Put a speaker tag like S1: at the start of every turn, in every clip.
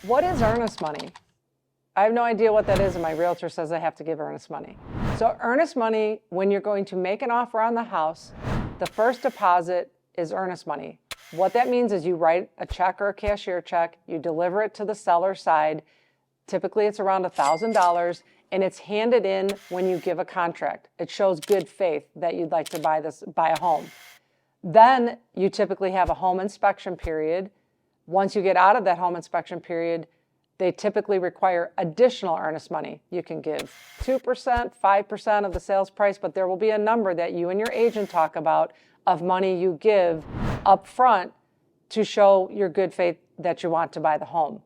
S1: What is earnest money? I have no idea what that is, and my realtor says I have to give earnest money. So earnest money, when you're going to make an offer on the house, the first deposit is earnest money. What that means is you write a check or a cashier check, you deliver it to the seller side. Typically it's around $1,000, and it's handed in when you give a contract. It shows good faith that you'd like to buy a home. Then you typically have a home inspection period. Once you get out of that home inspection period, they typically require additional earnest money. You can give 2%, 5% of the sales price, but there will be a number that you and your agent talk about of money you give up front to show your good faith that you want to buy the home.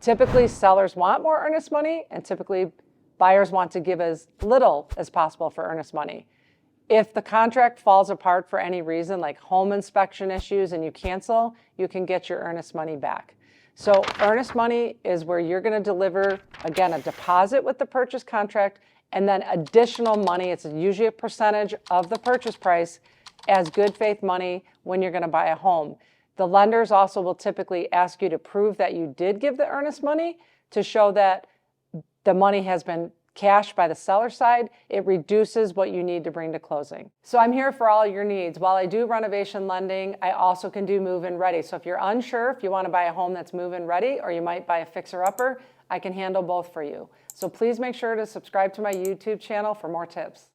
S1: Typically, sellers want more earnest money, and typically buyers want to give as little as possible for earnest money. If the contract falls apart for any reason, like home inspection issues, and you cancel, you can get your earnest money back. So earnest money is where you're going to deliver, again, a deposit with the purchase contract, and then additional money. It's usually a percentage of the purchase price as good faith money when you're going to buy a home. The lenders also will typically ask you to prove that you did give the earnest money to show that the money has been cashed by the seller side. It reduces what you need to bring to closing. So I'm here for all your needs. While I do renovation lending, I also can do move-in ready. So if you're unsure if you want to buy a home that's move-in ready, or you might buy a fixer-upper, I can handle both for you. So please make sure to subscribe to my YouTube channel for more tips.